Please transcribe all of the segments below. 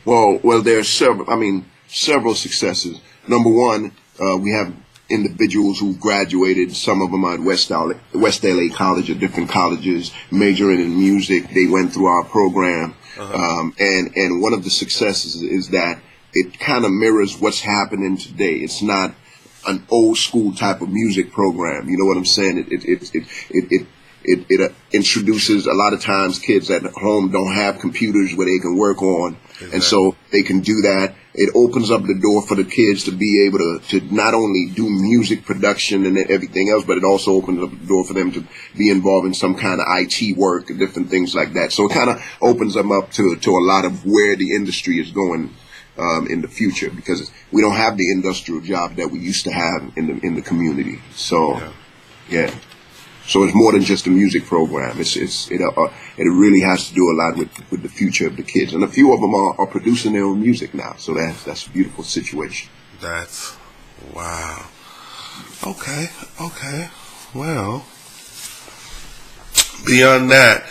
Well, there are several. I mean, several successes. Number one, we have individuals who graduated. Some of them are at West LA College or different colleges, majoring in music. They went through our program, and one of the successes is that it kind of mirrors what's happening today. It's not an old school type of music program. You know what I'm saying? It introduces a lot of times kids at home don't have computers where they can work on, and so they can do that. It opens up the door for the kids to be able to not only do music production and everything else, but it also opens up the door for them to be involved in some kind of IT work and different things like that. So it kind of opens them up to a lot of where the industry is going in the future, because we don't have the industrial job that we used to have in the community. So, yeah. So it's more than just a music program. It really has to do a lot with the future of the kids, and a few of them are producing their own music now. So that's a beautiful situation. That's wow. Okay. Well, beyond that,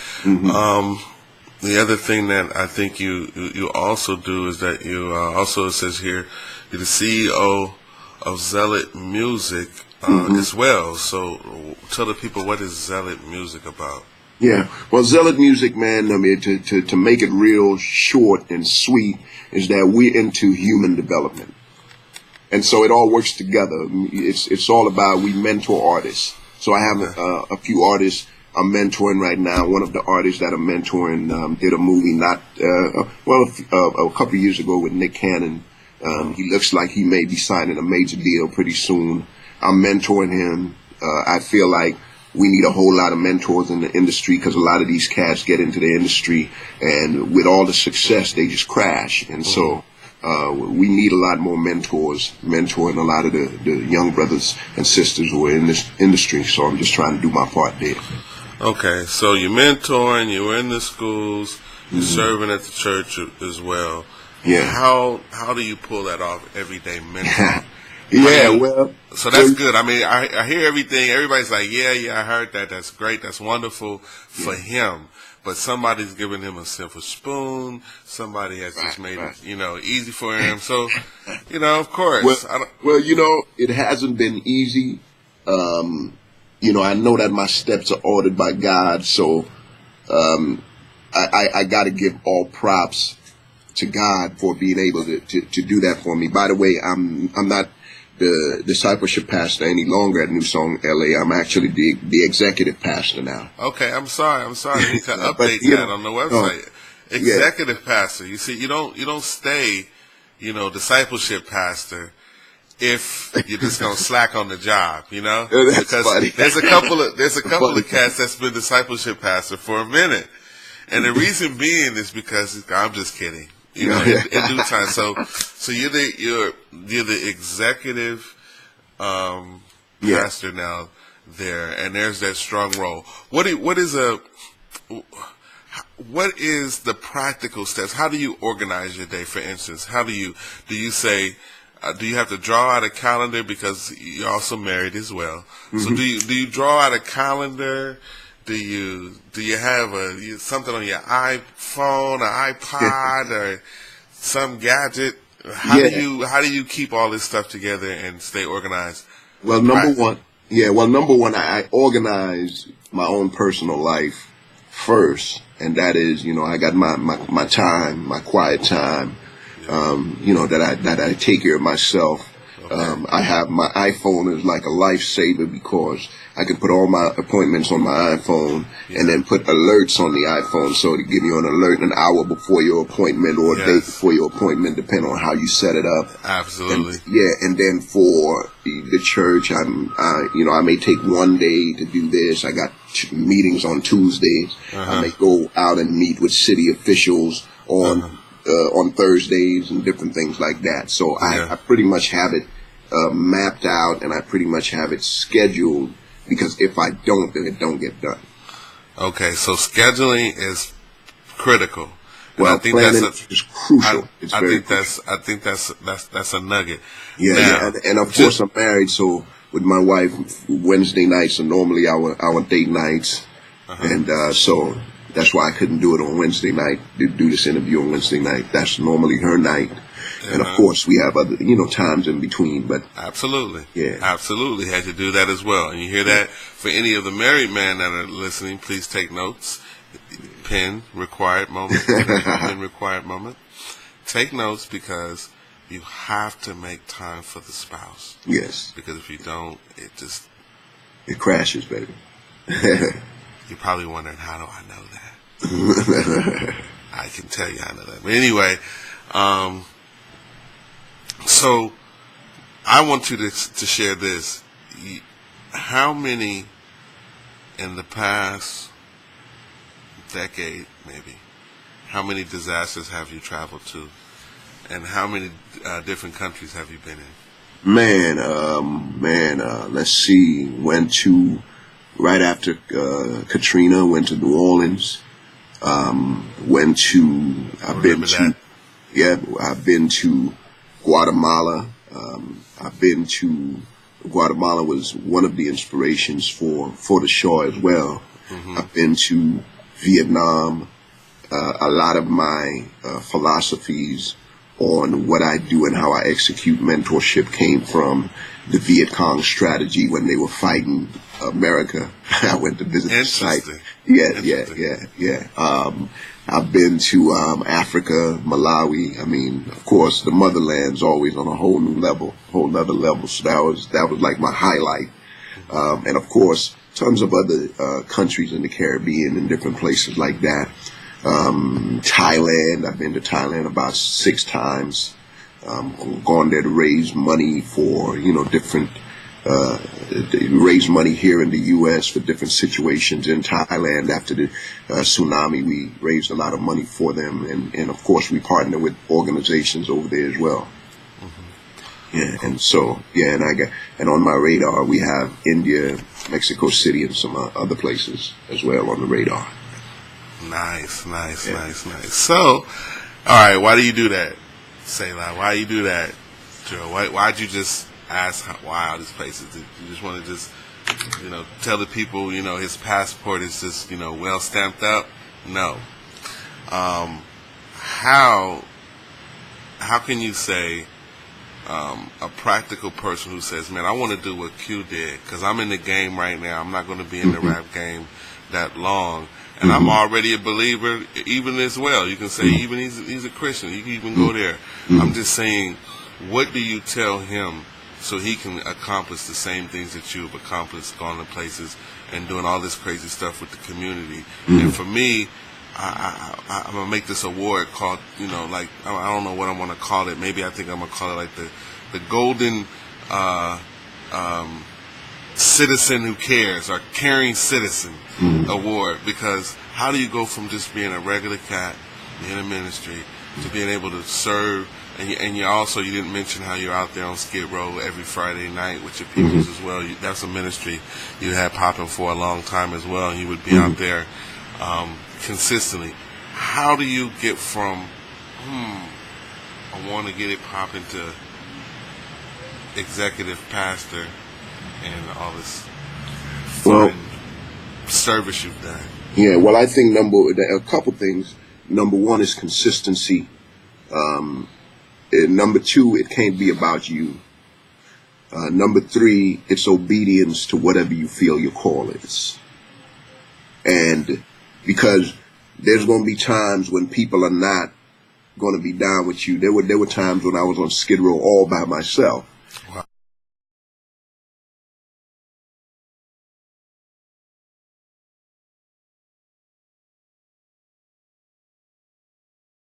the other thing that I think you also do is that you also, it says here, you're the CEO of Zealot Music. As well. So tell the people, what is Zealot Music about? Yeah, well, Zealot Music, man, I mean, to make it real short and sweet, is that we're into human development. And so it all works together. It's all about, we mentor artists. So I have a few artists I'm mentoring right now. One of the artists that I'm mentoring did a movie a couple of years ago with Nick Cannon. He looks like he may be signing a major deal pretty soon. I'm mentoring him. I feel like we need a whole lot of mentors in the industry, because a lot of these cats get into the industry and with all the success, they just crash. And so we need a lot more mentors, mentoring a lot of the young brothers and sisters who are in this industry. So I'm just trying to do my part there. Okay, so you're mentoring, you're in the schools, you're serving at the church as well. Yeah. How do you pull that off every day mentoring? So that's good. I mean, I hear everything. Everybody's like, yeah, I heard that. That's great. That's wonderful for him. But somebody's giving him a silver spoon. Somebody has just made it, easy for him. So, of course. It hasn't been easy. I know that my steps are ordered by God. So, I got to give all props to God for being able to do that for me. By the way, I'm not the discipleship pastor any longer at New Song LA. I'm actually the executive pastor now. Okay, I'm sorry. You need to update that on the website. Executive pastor. You see, you don't stay, discipleship pastor if you're just gonna slack on the job, That's because funny. there's a couple of cats that's been discipleship pastor for a minute, and the reason being is because I'm just kidding. In due time. So you're the executive pastor now there, and there's that strong role. What is the practical steps? How do you organize your day? For instance, do you say, do you have to draw out a calendar, because you're also married as well? So do you draw out a calendar? Do you have something on your iPhone or iPod or some gadget? How do you keep all this stuff together and stay organized? Well, number one, I organize my own personal life first, and that is, I got my time, my quiet time, that I take care of myself. Okay. I have my iPhone is like a lifesaver, because I can put all my appointments on my iPhone and then put alerts on the iPhone, so to give you an alert an hour before your appointment or a day before your appointment, depending on how you set it up. Absolutely. And then for the church, I may take one day to do this. I got meetings on Tuesdays. I may go out and meet with city officials on Thursdays and different things like that. So I pretty much have it mapped out, and I pretty much have it scheduled, because if I don't, then it don't get done. Okay, so scheduling is critical. Well, planning is crucial. I think that's a nugget. And of course I'm married, so with my wife, Wednesday nights are normally our date nights, and so That's why I couldn't do it on Wednesday night, do this interview on Wednesday night. That's normally her night. And of course, we have other, times in between, but absolutely, yeah, absolutely had to do that as well. And you hear that for any of the married men that are listening, please take notes. Pen required moment. Pen required moment. Take notes because you have to make time for the spouse. Yes. Because if you don't, it crashes, baby. You're probably wondering, how do I know that? I can tell you I know that. But anyway, so I want you to share this. How many in the past decade, maybe, how many disasters have you traveled to, and how many different countries have you been in? Let's see. Went to right after Katrina. Went to New Orleans. Went to. I've been to Guatemala. Guatemala was one of the inspirations for the show as well. Mm-hmm. I've been to Vietnam. A lot of my philosophies on what I do and how I execute mentorship came from the Viet Cong strategy when they were fighting America. I went to visit the site. Yeah. I've been to Africa, Malawi. I mean, of course, the motherland's always on a whole nother level. So that was like my highlight. And of course, tons of other countries in the Caribbean and different places like that. Thailand. I've been to Thailand about 6 times. Gone there to raise money for different. Raise money here in the U.S. for different situations in Thailand. After the tsunami, we raised a lot of money for them, and of course we partner with organizations over there as well. Mm-hmm. Yeah, and so and on my radar we have India, Mexico City, and some other places as well on the radar. Nice. So, all right, why do you do that, Selah? Why you do that, Joe? Why'd you just ask why all these places? Did you just want to just, tell the people, his passport is just, well stamped up? No. How can you say, a practical person who says, man, I want to do what Q did, because I'm in the game right now. I'm not going to be in the rap game that long. And I'm already a believer, even as well. You can say even he's a Christian. You can even go there. I'm just saying, what do you tell him so he can accomplish the same things that you have accomplished, gone to places and doing all this crazy stuff with the community? And for me, I'm going to make this award called, I don't know what I'm going to call it. Maybe I think I'm going to call it like the Golden Citizen Who Cares, or Caring Citizen Award, because how do you go from just being a regular cat in a ministry to being able to serve, and you didn't mention how you're out there on Skid Row every Friday night with your peoples as well. That's a ministry you had popping for a long time as well, and you would be out there consistently. How do you get from I want to get it popping to executive pastor and all this service you've done? Yeah, well, I think a couple things. Number one is consistency. And number two, it can't be about you. Number three, it's obedience to whatever you feel your call is. And because there's going to be times when people are not going to be down with you. There were times when I was on Skid Row all by myself.